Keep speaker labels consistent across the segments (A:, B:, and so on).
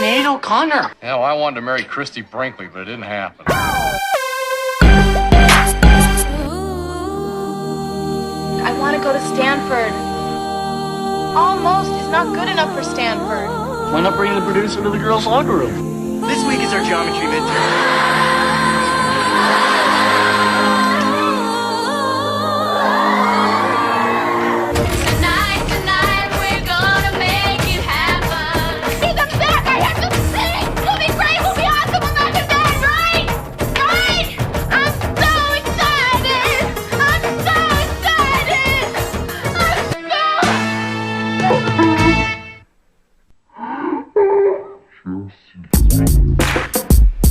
A: Sinead O'Connor.
B: Hell, I wanted to marry Christy Brinkley, but it didn't happen.
C: I want to go to Stanford. Almost is not good enough for Stanford.
A: Why not bring the producer to the girls' locker room?
D: This week is our geometry midterm.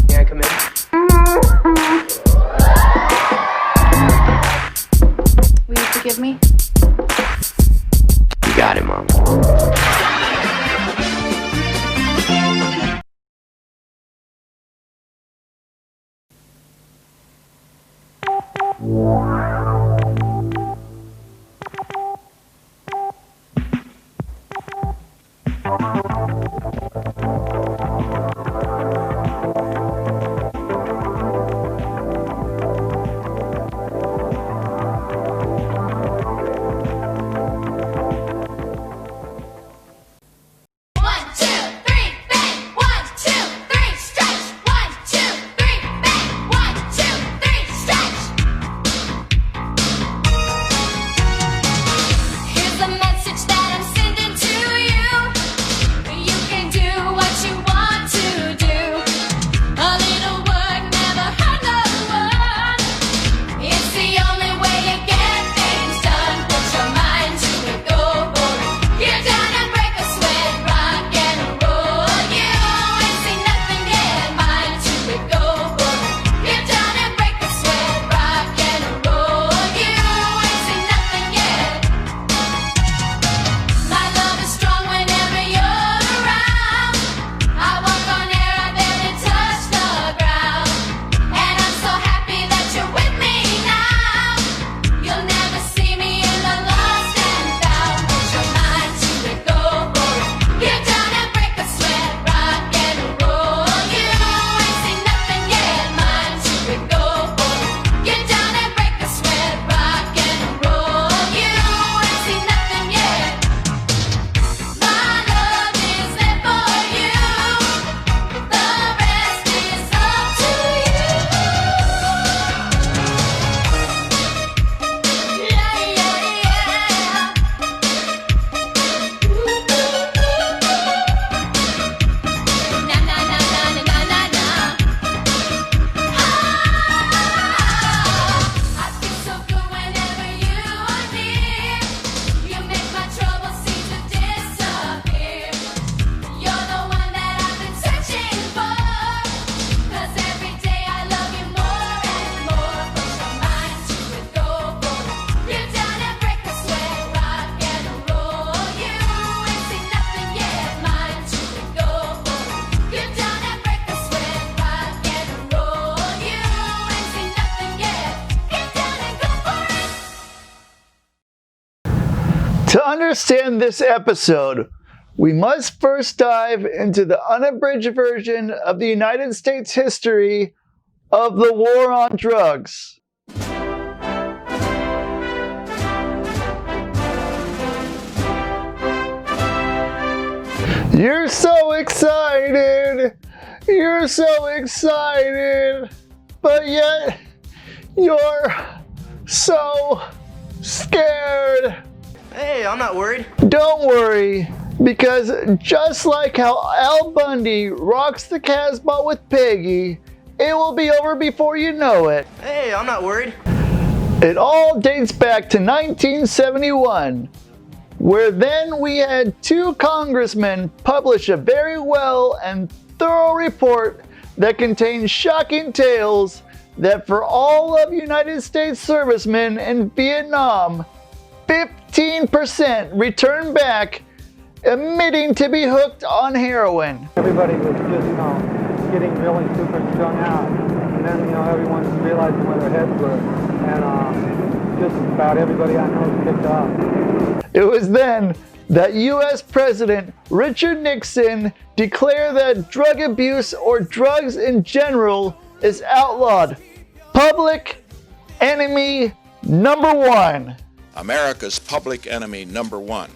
D: May I come in?
C: Will you forgive me?
D: You got it, Mom.
E: To understand this episode, we must first dive into the unabridged version of the United States history of the war on drugs. You're so excited! You're so excited! But yet, you're so scared!
D: Hey, I'm not worried.
E: Don't worry, because just like how Al Bundy rocks the Casbah with Peggy, it will be over before you know it.
D: Hey, I'm not worried.
E: It all dates back to 1971, where then we had two congressmen publish a very well and thorough report that contained shocking tales that for all of United States servicemen in Vietnam, 15% returned back, admitting to be hooked on heroin.
F: Everybody was just, getting really super strung out. And then, everyone's realizing where their heads were. And just about everybody I know picked up.
E: It was then that U.S. President Richard Nixon declared that drug abuse or drugs in general is outlawed. Public enemy number one.
G: America's public enemy number one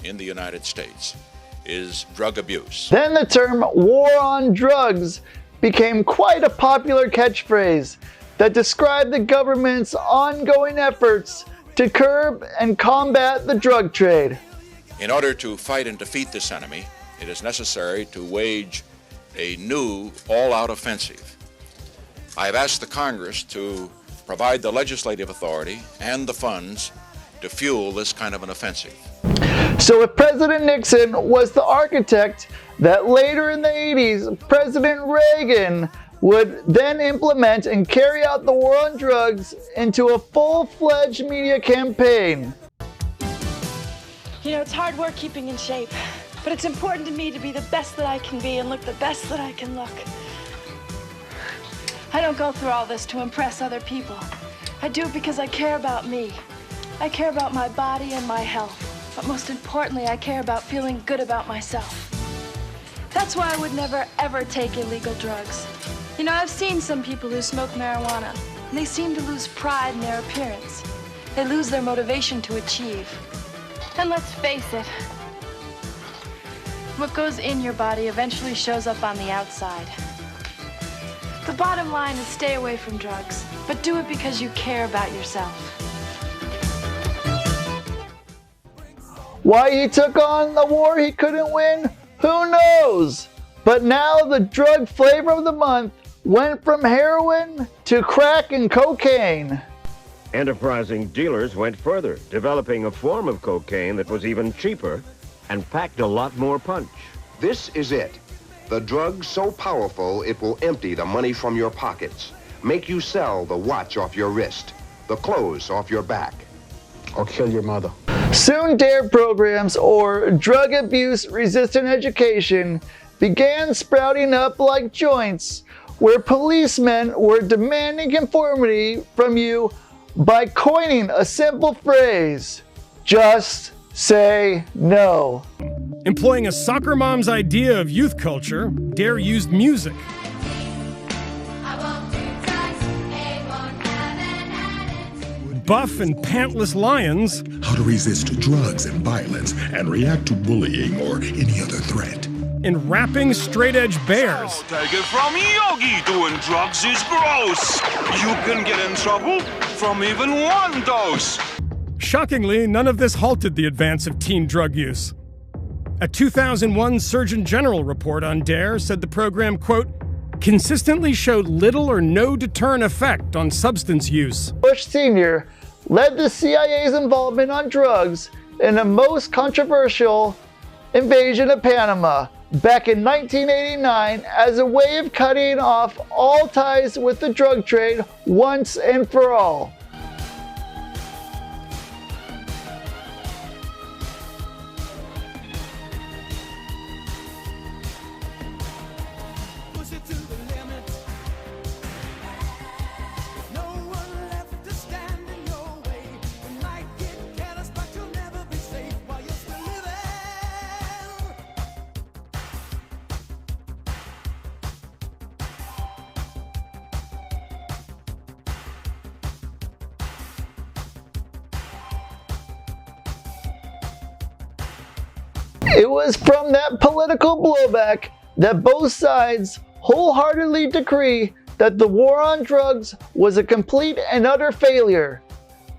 G: in the United States is drug abuse.
E: Then the term war on drugs became quite a popular catchphrase that described the government's ongoing efforts to curb and combat the drug trade.
G: In order to fight and defeat this enemy, it is necessary to wage a new all-out offensive. I have asked the Congress to provide the legislative authority and the funds to fuel this kind of an offensive.
E: So if President Nixon was the architect that later in the 80s, President Reagan would then implement and carry out the war on drugs into a full-fledged media campaign.
H: You know, it's hard work keeping in shape, but it's important to me to be the best that I can be and look the best that I can look. I don't go through all this to impress other people. I do it because I care about me. I care about my body and my health, but most importantly, I care about feeling good about myself. That's why I would never, ever take illegal drugs. You know, I've seen some people who smoke marijuana, and they seem to lose pride in their appearance. They lose their motivation to achieve.
C: And let's face it, what goes in your body eventually shows up on the outside. The bottom line is stay away from drugs, but do it because you care about yourself.
E: Why he took on the war he couldn't win? Who knows? But now the drug flavor of the month went from heroin to crack and cocaine.
I: Enterprising dealers went further, developing a form of cocaine that was even cheaper and packed a lot more punch.
J: This is it. The drug so powerful it will empty the money from your pockets, make you sell the watch off your wrist, the clothes off your back,
F: Or kill your mother.
E: Soon DARE programs, or drug abuse resistant education, began sprouting up like joints, where policemen were demanding conformity from you by coining a simple phrase: just say no.
K: Employing a soccer mom's idea of youth culture, DARE used music. Buff and pantless lions.
L: How to resist drugs and violence and react to bullying or any other threat.
K: And rapping straight-edge bears.
M: So take it from Yogi, doing drugs is gross. You can get in trouble from even one dose.
K: Shockingly, none of this halted the advance of teen drug use. A 2001 Surgeon General report on DARE said the program, quote, consistently showed little or no deterrent effect on substance use.
E: Bush Sr. led the CIA's involvement on drugs in the most controversial invasion of Panama back in 1989 as a way of cutting off all ties with the drug trade once and for all. It was from that political blowback that both sides wholeheartedly decree that the war on drugs was a complete and utter failure.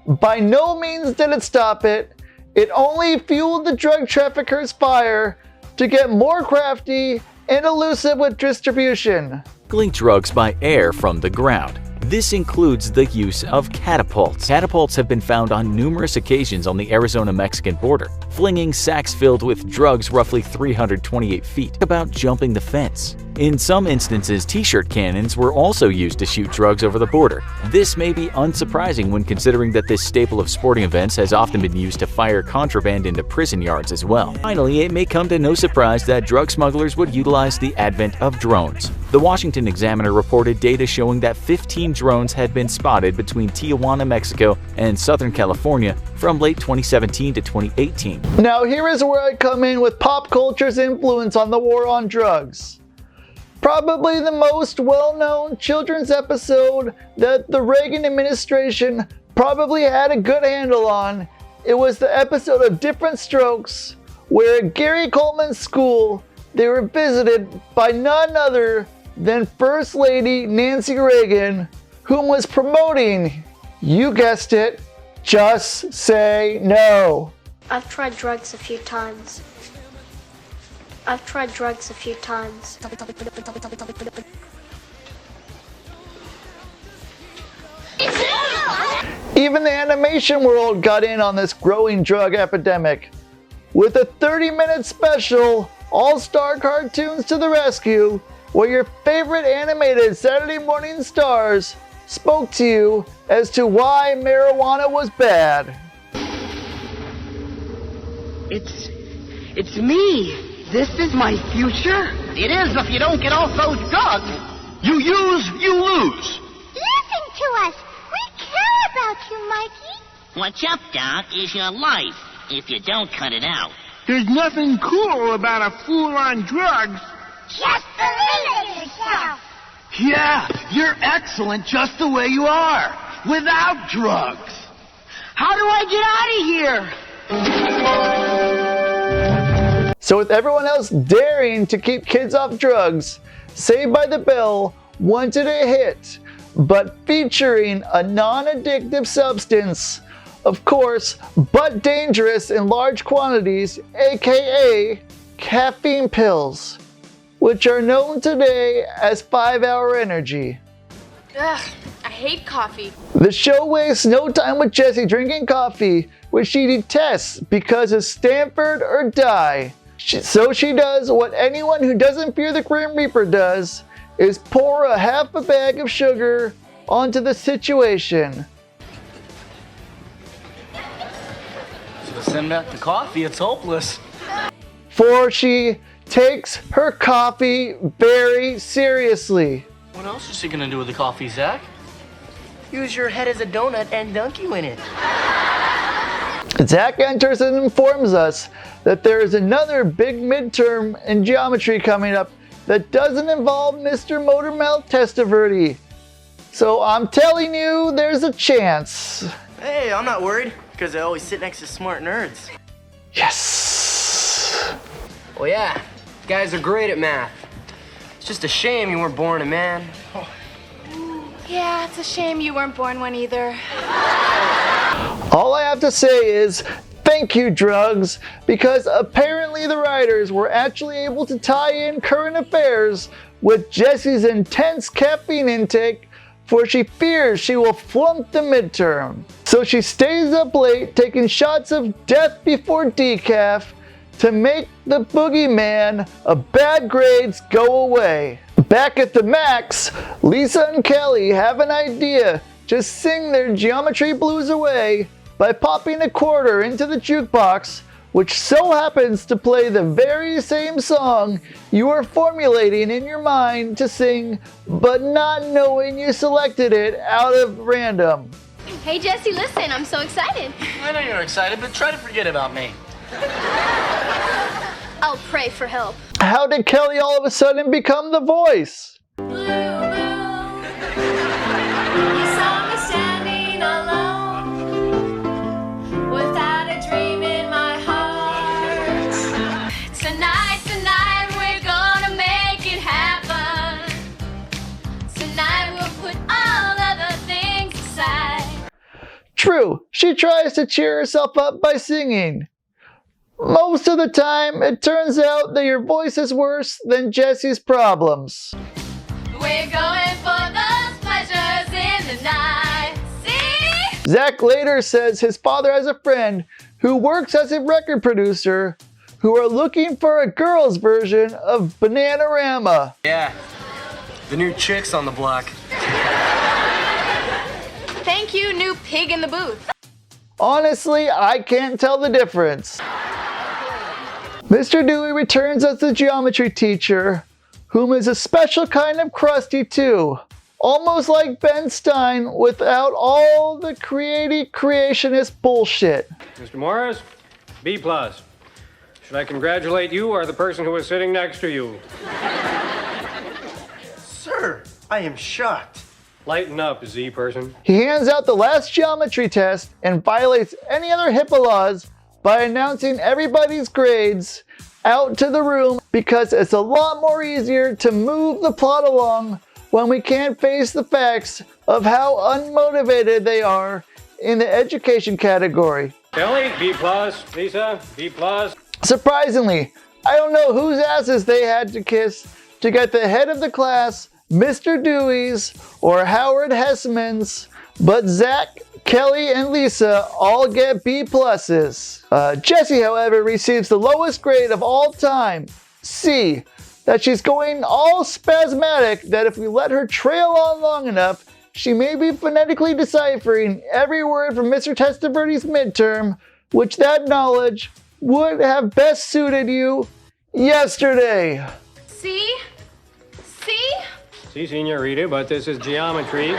E: By no means did it stop it. It only fueled the drug traffickers' fire to get more crafty and elusive with distribution.
N: Smuggling drugs by air from the ground. This includes the use of catapults. Catapults have been found on numerous occasions on the Arizona-Mexican border, flinging sacks filled with drugs roughly 328 feet. About jumping the fence. In some instances, t-shirt cannons were also used to shoot drugs over the border. This may be unsurprising when considering that this staple of sporting events has often been used to fire contraband into prison yards as well. Finally, it may come to no surprise that drug smugglers would utilize the advent of drones. The Washington Examiner reported data showing that 15 drones had been spotted between Tijuana, Mexico and Southern California from late 2017 to 2018.
E: Now here is where I come in with pop culture's influence on the war on drugs. Probably the most well-known children's episode that the Reagan administration probably had a good handle on. It was the episode of Different Strokes, where at Gary Coleman's school, they were visited by none other than First Lady Nancy Reagan, whom was promoting, you guessed it, Just Say No.
O: I've tried drugs a few times.
E: Even the animation world got in on this growing drug epidemic. With a 30-minute special, All-Star Cartoons to the Rescue, where your favorite animated Saturday morning stars spoke to you as to why marijuana was bad.
P: It's me. This is my future. It is if you don't get off those drugs. You use, you lose.
Q: Listen to us. We care about you, Mikey.
R: What's up, Doc, is your life, if you don't cut it out.
S: There's nothing cool about a fool on drugs.
Q: Just believe in yourself.
S: Yeah, you're excellent just the way you are, without drugs.
P: How do I get out of here?
E: So with everyone else daring to keep kids off drugs, Saved by the Bell wanted a hit, but featuring a non-addictive substance, of course, but dangerous in large quantities, aka caffeine pills, which are known today as 5-Hour Energy.
C: Ugh, I hate coffee.
E: The show wastes no time with Jessie drinking coffee, which she detests because it's Stanford or die. So she does what anyone who doesn't fear the Grim Reaper does, is pour a half a bag of sugar onto the situation.
A: So send back the coffee, it's hopeless.
E: For she takes her coffee very seriously.
A: What else is she gonna do with the coffee, Zack?
D: Use your head as a donut and dunk you in it.
E: Zack enters and informs us that there is another big midterm in geometry coming up that doesn't involve Mr. Motormouth Testaverde. So I'm telling you, there's a chance.
D: Hey, I'm not worried, because I always sit next to smart nerds.
E: Yes!
D: Well, yeah, you guys are great at math. It's just a shame you weren't born a man.
C: Yeah, it's a shame you weren't born one either.
E: All I have to say is, thank you, drugs, because apparently the writers were actually able to tie in current affairs with Jessie's intense caffeine intake, for she fears she will flunk the midterm. So she stays up late taking shots of death before decaf to make the boogeyman of bad grades go away. Back at the Max, Lisa and Kelly have an idea to sing their geometry blues away by popping a quarter into the jukebox, which so happens to play the very same song you are formulating in your mind to sing, but not knowing you selected it out of random.
Q: Hey, Jessie, listen, I'm so excited.
A: I know you're excited, but try to forget about me.
Q: I'll pray for help.
E: How did Kelly all of a sudden become the voice? True, she tries to cheer herself up by singing. Most of the time, it turns out that your voice is worse than Jessie's problems.
H: We're going for those pleasures in the night. See?
E: Zack later says his father has a friend who works as a record producer who are looking for a girl's version of Bananarama.
D: Yeah, the new chicks on the block.
H: Thank you, new pig in the booth.
E: Honestly, I can't tell the difference. Mr. Dewey returns as the geometry teacher, whom is a special kind of crusty too. Almost like Ben Stein without all the creationist bullshit.
K: Mr. Morris, B+. Should I congratulate you or the person who is sitting next to you?
T: Sir, I am shocked.
K: Lighten up, Z person.
E: He hands out the last geometry test and violates any other HIPAA laws by announcing everybody's grades out to the room because it's a lot more easier to move the plot along when we can't face the facts of how unmotivated they are in the education category.
K: Kelly, B+. Lisa, B+.
E: Surprisingly, I don't know whose asses they had to kiss to get the head of the class, Mr. Dewey's or Howard Hessman's, but Zack, Kelly, and Lisa all get B+. Jessie, however, receives the lowest grade of all time, C. That she's going all spasmodic that if we let her trail on long enough, she may be phonetically deciphering every word from Mr. Testaverde's midterm, which that knowledge would have best suited you yesterday.
H: See?
K: Si, senorita, but this is geometry,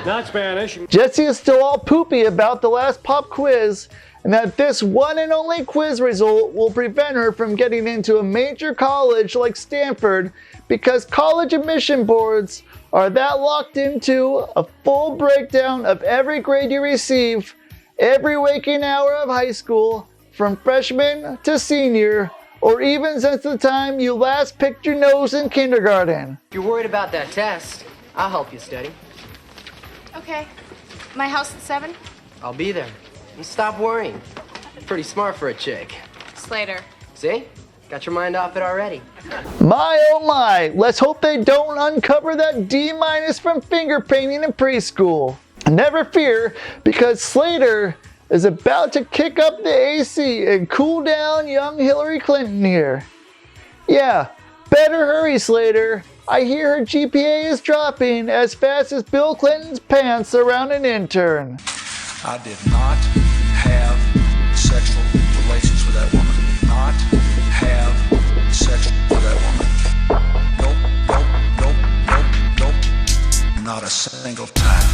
K: not Spanish.
E: Jessie is still all poopy about the last pop quiz, and that this one and only quiz result will prevent her from getting into a major college like Stanford because college admission boards are that locked into a full breakdown of every grade you receive every waking hour of high school from freshman to senior, or even since the time you last picked your nose in kindergarten.
D: If you're worried about that test, I'll help you study.
H: Okay. My house at 7?
D: I'll be there. And stop worrying. Pretty smart for a chick.
H: Slater.
D: See? Got your mind off it already.
E: My oh my, let's hope they don't uncover that D- from finger painting in preschool. Never fear, because Slater is about to kick up the AC and cool down young Hillary Clinton here. Yeah, better hurry, Slater. I hear her GPA is dropping as fast as Bill Clinton's pants around an intern.
U: I did not have sexual relations with that woman. Did not have sex with that woman. Nope. Not a single time.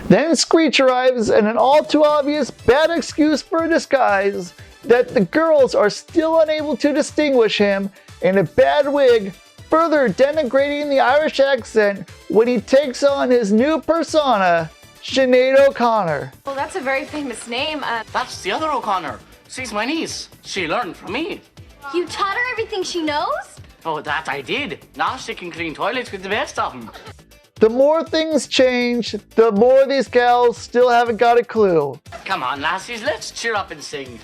E: Then Screech arrives and an all too obvious bad excuse for a disguise that the girls are still unable to distinguish him in a bad wig, further denigrating the Irish accent when he takes on his new persona, Sinead O'Connor.
H: Well, that's a very famous name.
A: That's the other O'Connor. She's my niece. She learned from me.
Q: You taught her everything she knows?
A: Oh, that I did. Now she can clean toilets with the best of them.
E: The more things change, the more these gals still haven't got a clue.
A: Come on, lassies, let's cheer up and sing.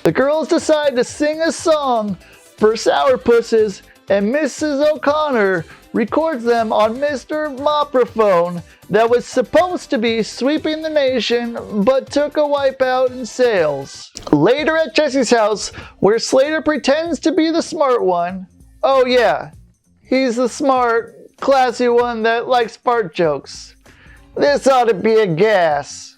E: The girls decide to sing a song for Sourpusses, and Mrs. O'Connor records them on Mr. Moprophone that was supposed to be sweeping the nation, but took a wipeout in sales. Later at Jessie's house, where Slater pretends to be the smart one. Oh yeah, he's the smart, classy one that likes fart jokes. This ought to be a gas.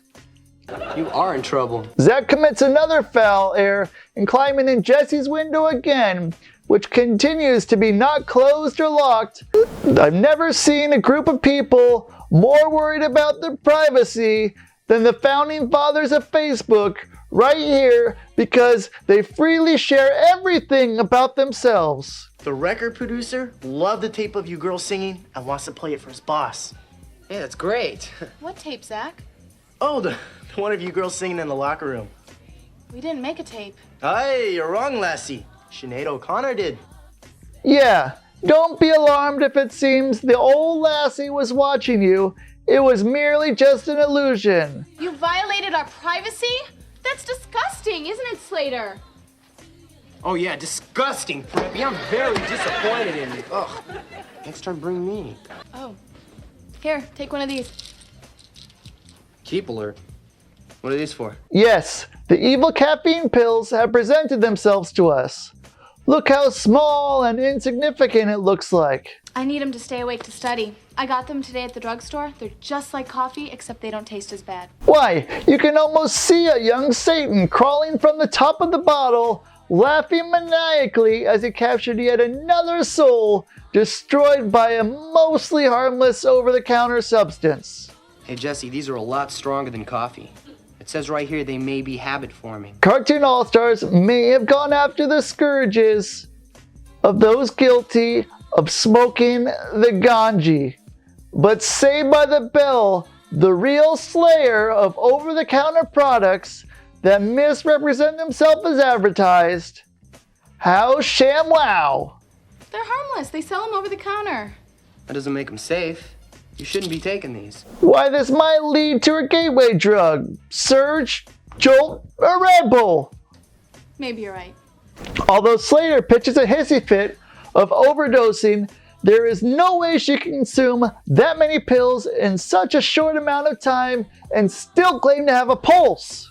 D: You are in trouble.
E: Zack commits another foul error in climbing in Jessie's window again, which continues to be not closed or locked. I've never seen a group of people more worried about their privacy than the founding fathers of Facebook right here, because they freely share everything about themselves.
T: The record producer loved the tape of you girls singing and wants to play it for his boss.
D: Yeah, that's great.
H: What tape, Zack?
T: Oh, the one of you girls singing in the locker room.
H: We didn't make a tape.
T: Hey, you're wrong, lassie. Sinead O'Connor did.
E: Yeah, don't be alarmed if it seems the old lassie was watching you. It was merely just an illusion.
H: You violated our privacy? That's disgusting, isn't it, Slater?
D: Oh yeah, disgusting, Preppy. I'm very disappointed in you. Ugh. Next time, bring me.
H: Oh. Here, take one of these.
D: Keep alert.
T: What are these for?
E: Yes, the evil caffeine pills have presented themselves to us. Look how small and insignificant it looks like.
H: I need them to stay awake to study. I got them today at the drugstore. They're just like coffee, except they don't taste as bad.
E: Why, you can almost see a young Satan crawling from the top of the bottle, laughing maniacally as he captured yet another soul destroyed by a mostly harmless over-the-counter substance.
T: Hey, Jessie, these are a lot stronger than coffee. It says right here they may be habit-forming.
E: Cartoon All-Stars may have gone after the scourges of those guilty of smoking the ganji, but Saved by the Bell, the real slayer of over-the-counter products that misrepresent themselves as advertised. How ShamWow!
H: They're harmless. They sell them over the counter.
T: That doesn't make them safe. You shouldn't be taking these.
E: Why, this might lead to a gateway drug. Surge, Jolt, or Red Bull.
H: Maybe you're right.
E: Although Slater pitches a hissy fit of overdosing, there is no way she can consume that many pills in such a short amount of time and still claim to have a pulse.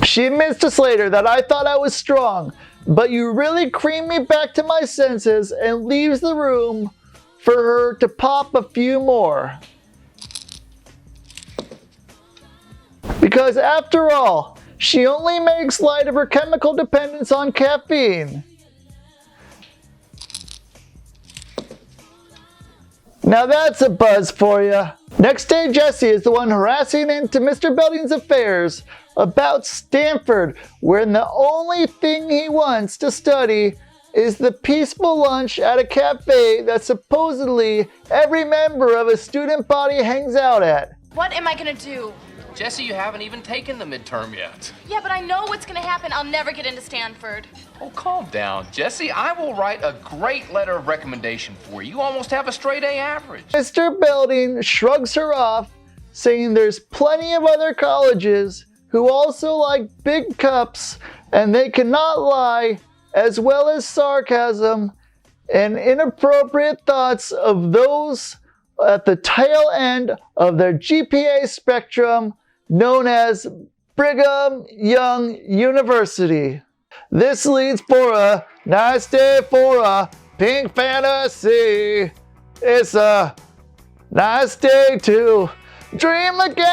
E: She admits to Slater that I thought I was strong, but you really creamed me back to my senses, and leaves the room for her to pop a few more. Because after all, she only makes light of her chemical dependence on caffeine. Now that's a buzz for you. Next day, Jessie is the one harassing into Mr. Belding's affairs about Stanford, when the only thing he wants to study is the peaceful lunch at a cafe that supposedly every member of a student body hangs out at.
H: What am I gonna do?
A: Jessie, you haven't even taken the midterm yet.
H: Yeah, but I know what's gonna happen. I'll never get into Stanford.
A: Oh, calm down, Jessie. I will write a great letter of recommendation for you. You almost have a straight A average.
E: Mr. Belding shrugs her off, saying there's plenty of other colleges who also like big cups, and they cannot lie, as well as sarcasm and inappropriate thoughts of those at the tail end of their GPA spectrum, known as Brigham Young University. This leads for a nice day for a pink fantasy. It's a nice day to dream again.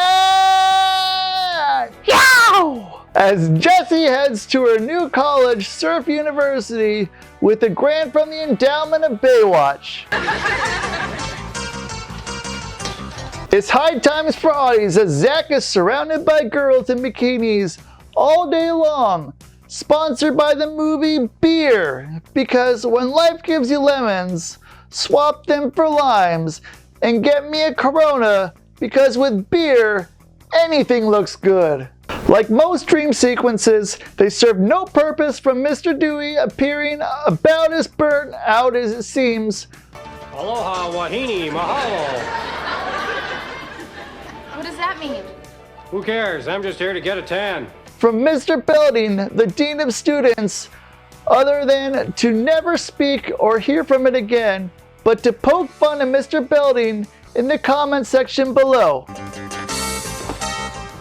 E: Yow! As Jessie heads to her new college, Surf University, with a grant from the endowment of Baywatch. It's high times for Audie's as Zack is surrounded by girls in bikinis all day long. Sponsored by the movie Beer, because when life gives you lemons, swap them for limes and get me a Corona, because with beer, anything looks good. Like most dream sequences, they serve no purpose from Mr. Dewey appearing about as burnt out as it seems.
B: Aloha, wahine, mahalo.
H: What does that mean?
B: Who cares? I'm just here to get a tan.
E: From Mr. Belding, the Dean of Students, other than to never speak or hear from it again, but to poke fun at Mr. Belding in the comment section below.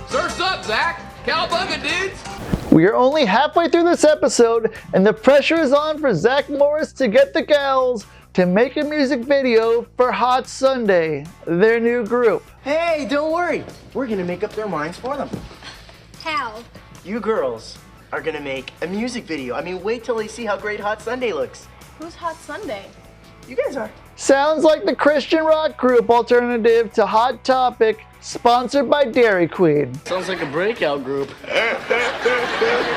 A: Surf's up, Zack. Cowabunga, dudes.
E: We are only halfway through this episode, and the pressure is on for Zack Morris to get the gals to make a music video for Hot Sunday, their new group.
T: Hey, don't worry. We're gonna make up their minds for them.
O: How?
T: You girls are gonna make a music video. I mean, wait till they see how great Hot Sunday looks.
H: Who's Hot Sunday?
T: You guys are.
E: Sounds like the Christian rock group alternative to Hot Topic, sponsored by Dairy Queen.
A: Sounds like a breakout group.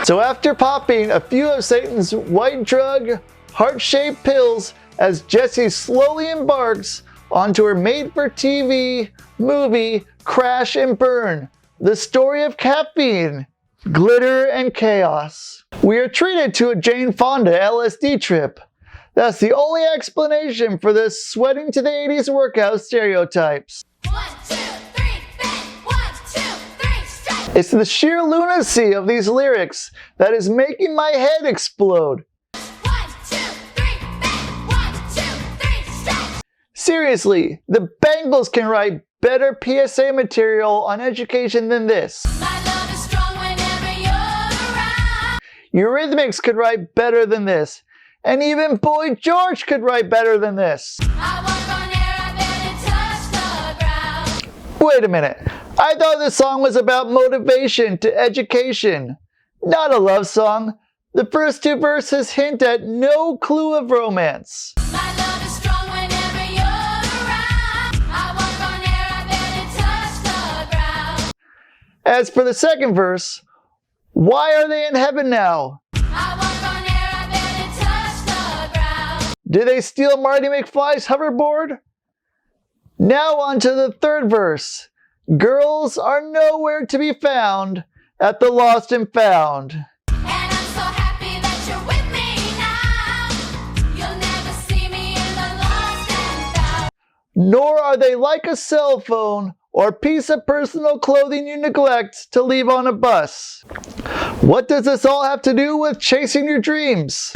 E: So after popping a few of Satan's white drug, heart-shaped pills, as Jessie slowly embarks onto her made-for-TV movie Crash and Burn, the story of caffeine, glitter, and chaos. We are treated to a Jane Fonda LSD trip. That's the only explanation for this sweating to the 80s workout stereotypes.
H: 1, 2, 3, bend. 1, 2, 3, strike.
E: It's the sheer lunacy of these lyrics that is making my head explode.
H: 1, 2, 3, bend. 1, 2, 3, strike.
E: Seriously, the Bengals can write better PSA material on education than this. Eurythmics could write better than this. And even Boy George could write better than this. Wait a minute. I thought this song was about motivation to education. Not a love song. The first two verses hint at no clue of romance. As for the second verse, why are they in heaven now? Did they steal Marty McFly's hoverboard? Now on to the third verse. Girls are nowhere to be found at the lost and found. Nor are they like a cell phone or piece of personal clothing you neglect to leave on a bus. What does this all have to do with chasing your dreams?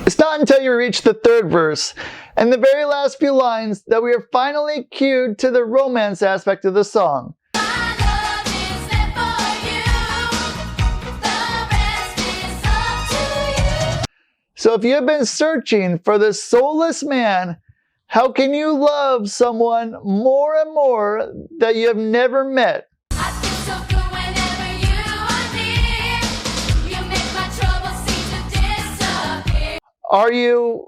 E: It's not until you reach the third verse and the very last few lines that we are finally cued to the romance aspect of the song. So if you have been searching for the soulless man, how can you love someone more and more that you have never met? Are you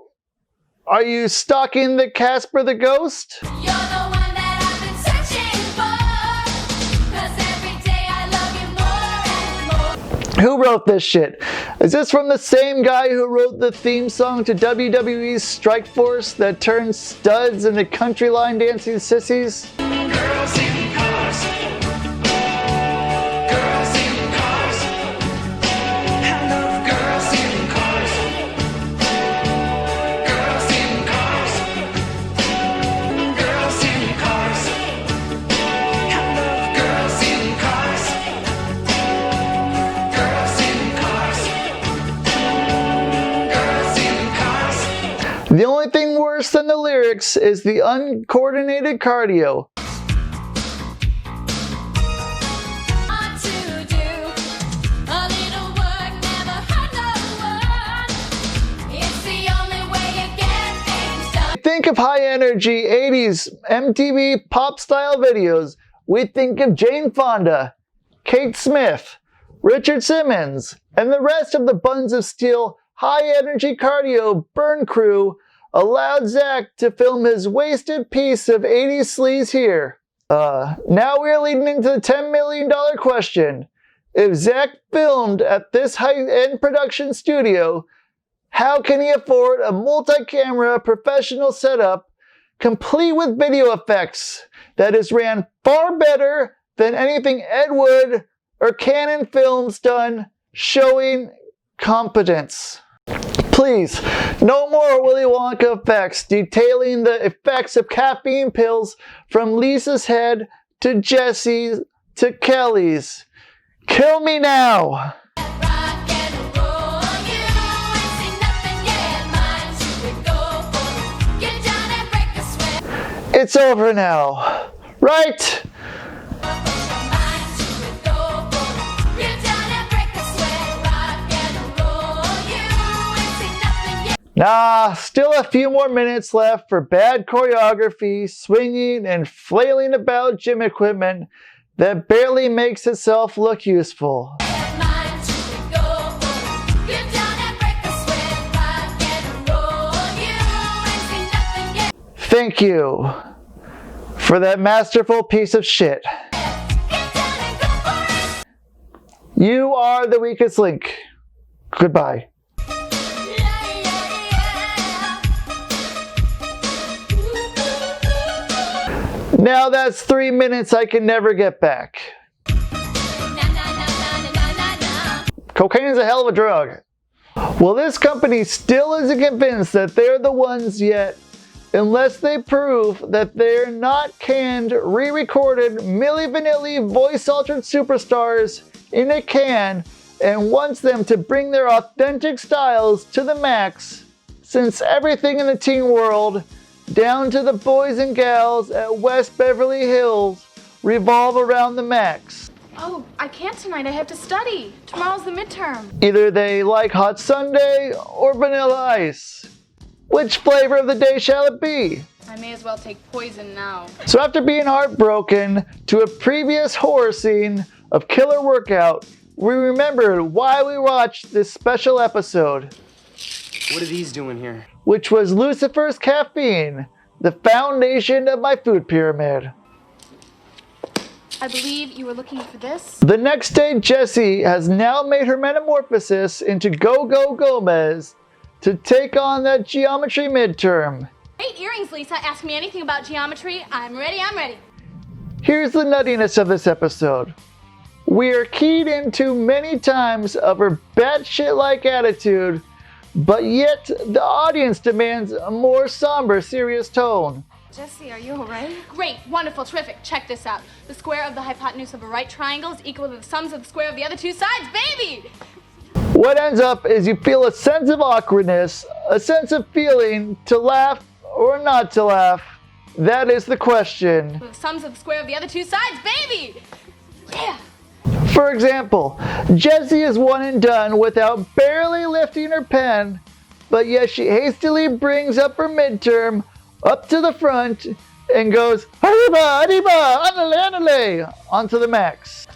E: stalking the Casper the Ghost? Who wrote this shit? Is this from the same guy who wrote the theme song to WWE's Strike Force that turns studs into country line dancing sissies?
U: Girls in cars. Girls in cars. I love girls in cars. Girls in cars. Girls in cars. I love girls in cars. Girls in cars. Girls in cars.
E: The only thing worse than the lyrics is the uncoordinated cardio. Think of high energy 80s MTV pop style videos, we think of Jane Fonda, Kate Smith, Richard Simmons, and the rest of the Buns of Steel high energy cardio burn crew allowed Zack to film his wasted piece of 80s sleaze here. Now we're leading into the $10 million question. If Zack filmed at this high-end production studio, how can he afford a multi-camera professional setup complete with video effects that is ran far better than anything Ed Wood or Canon Films done showing competence? Please, no more Willy Wonka effects detailing the effects of caffeine pills from Lisa's head to Jessie's to Kelly's. Kill me now! It's over now, right? Nah, still a few more minutes left for bad choreography, swinging and flailing about gym equipment that barely makes itself look useful. Thank you for that masterful piece of shit. You are the weakest link. Goodbye. Now that's 3 minutes I can never get back. Cocaine is a hell of a drug. Well, this company still isn't convinced that they're the ones yet, unless they prove that they're not canned, re-recorded, Milli Vanilli voice-altered superstars in a can and wants them to bring their authentic styles to the max. since everything in the teen world, down to the boys and gals at West Beverly Hills, revolve around the Max.
H: Oh, I can't tonight. I have to study. Tomorrow's the midterm.
E: Either they like hot sundae or vanilla ice. Which flavor of the day shall it be?
H: I may as well take poison now.
E: So after being heartbroken to a previous horror scene of Killer Workout, we remembered why we watched this special episode.
D: What are these doing here?
E: Which was Lucifer's caffeine, the foundation of my food pyramid.
H: I believe you were looking for this.
E: The next day, Jessie has now made her metamorphosis into Go-Go Gomez to take on that geometry midterm.
H: Hey, earrings, Lisa. Ask me anything about geometry. I'm ready, I'm ready.
E: Here's the nuttiness of this episode. We are keyed into many times of her batshit-like attitude, but yet the audience demands a more somber, serious tone.
H: Jessie, are you alright? Great, wonderful, terrific. Check this out. The square of the hypotenuse of a right triangle is equal to the sums of the square of the other two sides, baby!
E: What ends up is you feel a sense of awkwardness, a sense of feeling to laugh or not to laugh. That is the question.
H: The sums of the square of the other two sides, baby! Yeah!
E: For example, Jessie is one and done without barely lifting her pen, but yet she hastily brings up her midterm up to the front and goes, arriba, arriba, andale, andale, onto the Max.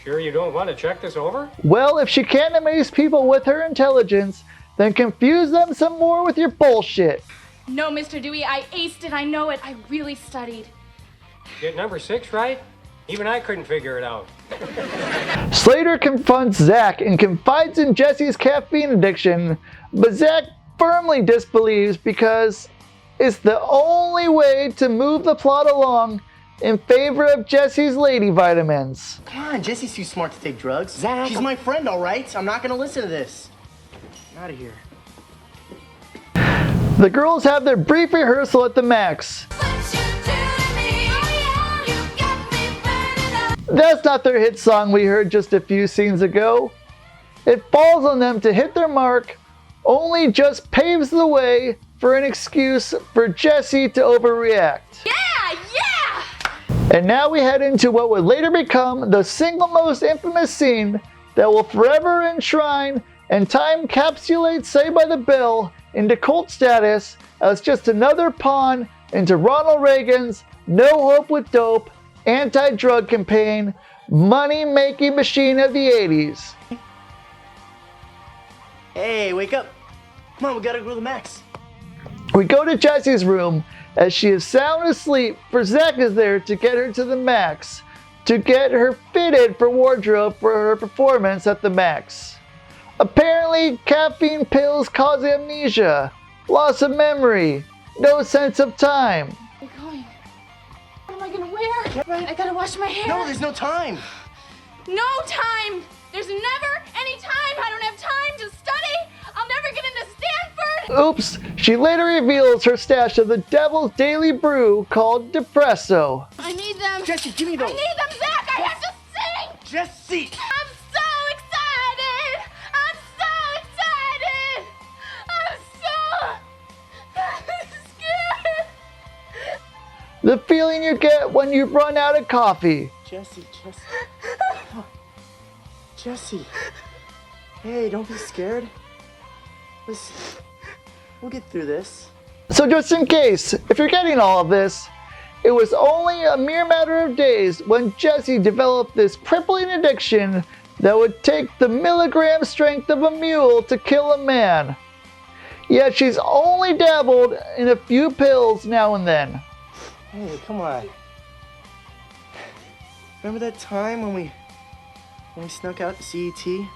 B: Sure you don't want to check this over?
E: Well, if she can't amaze people with her intelligence, then confuse them some more with your bullshit.
H: No, Mr. Dewey, I aced it, I know it. I really studied.
B: Get number 6 right? Even I couldn't figure it out.
E: Slater confronts Zack and confides in Jessie's caffeine addiction, but Zack firmly disbelieves because it's the only way to move the plot along in favor of Jessie's lady vitamins.
T: Come on, Jessie's too smart to take drugs. Zack, she's my friend, all right? I'm not gonna listen to this. I'm out of here.
E: The girls have their brief rehearsal at the Max. That's not their hit song we heard just a few scenes ago. It falls on them to hit their mark, only just paves the way for an excuse for Jessie to overreact.
H: Yeah, yeah!
E: And now we head into what would later become the single most infamous scene that will forever enshrine and time capsulate Saved by the Bell into cult status as just another pawn into Ronald Reagan's No Hope with Dope anti-drug campaign, money-making machine of the 80s.
T: Hey, wake up. Come on, we gotta go to the Max.
E: We go to Jessie's room as she is sound asleep, for Zack is there to get her to the Max, to get her fitted for wardrobe for her performance at the Max. Apparently, caffeine pills cause amnesia, loss of memory, no sense of time.
H: Where are you going? What am I gonna wear? I gotta wash my hair.
T: No, there's no time.
H: No time! There's never any time! I don't have time to study! I'll never get into Stanford!
E: Oops, she later reveals her stash of the Devil's Daily Brew called Depresso.
H: I need them!
T: Jessie, give me those!
H: I need them, Zack! I have to sing!
T: Jessie!
H: I'm so excited! I'm so excited! I'm so scared!
E: The feeling you get when you run out of coffee.
T: Jessie. Jessie. Hey, don't be scared. Listen, we'll get through this.
E: So just in case, if you're getting all of this, it was only a mere matter of days when Jessie developed this crippling addiction that would take the milligram strength of a mule to kill a man. Yet she's only dabbled in a few pills now and then.
T: Hey, come on. Remember that time when we snuck out to CET?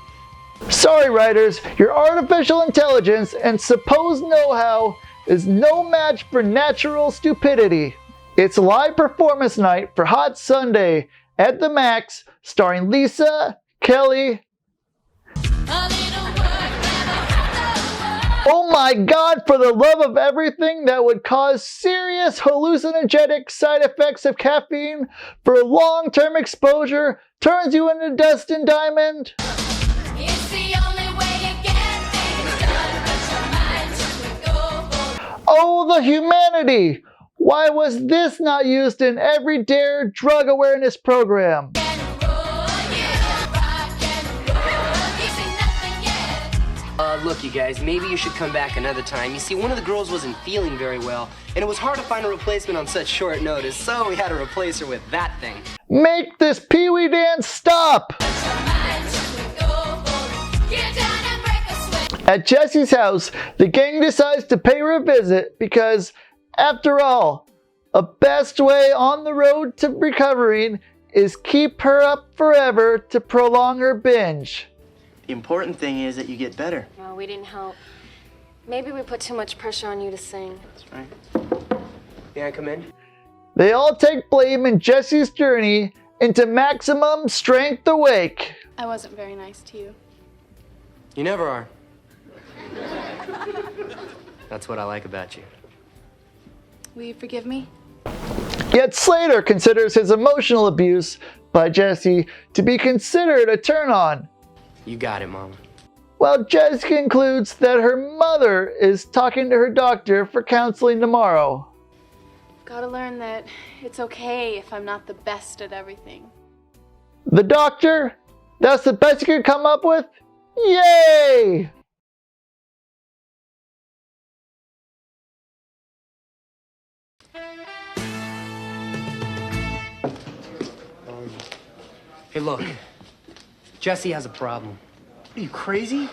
E: Sorry, writers, your artificial intelligence and supposed know-how is no match for natural stupidity. It's live performance night for Hot Sunday at the Max, starring Lisa, Kelly, Oh my God, for the love of everything that would cause serious hallucinogenic side effects of caffeine for long-term exposure turns you into dust and diamond.
H: It's the only way you get things done, but your mind should go for.
E: Oh, the humanity! Why was this not used in every DARE drug awareness program?
D: Look, you guys, maybe you should come back another time. You see, one of the girls wasn't feeling very well, and it was hard to find a replacement on such short notice, so we had to replace her with that thing.
E: Make this Pee-wee dance stop! At Jessie's house, the gang decides to pay her a visit because, after all, a best way on the road to recovering is keep her up forever to prolong her binge.
T: The important thing is that you get better.
G: Well, we didn't help. Maybe we put too much pressure on you to sing.
T: That's right.
D: May I come in?
E: They all take blame in Jessie's journey into maximum strength awake.
V: I wasn't very nice to you.
D: You never are. That's what I like about you.
V: Will you forgive me?
E: Yet Slater considers his emotional abuse by Jessie to be considered a turn-on.
D: You got it, Mama.
E: Well, Jess concludes that her mother is talking to her doctor for counseling tomorrow.
V: Gotta learn that it's okay if I'm not the best at everything.
E: The doctor? That's the best you could come up with? Yay!
D: Hey, look. Jessie has a problem.
T: Are you crazy?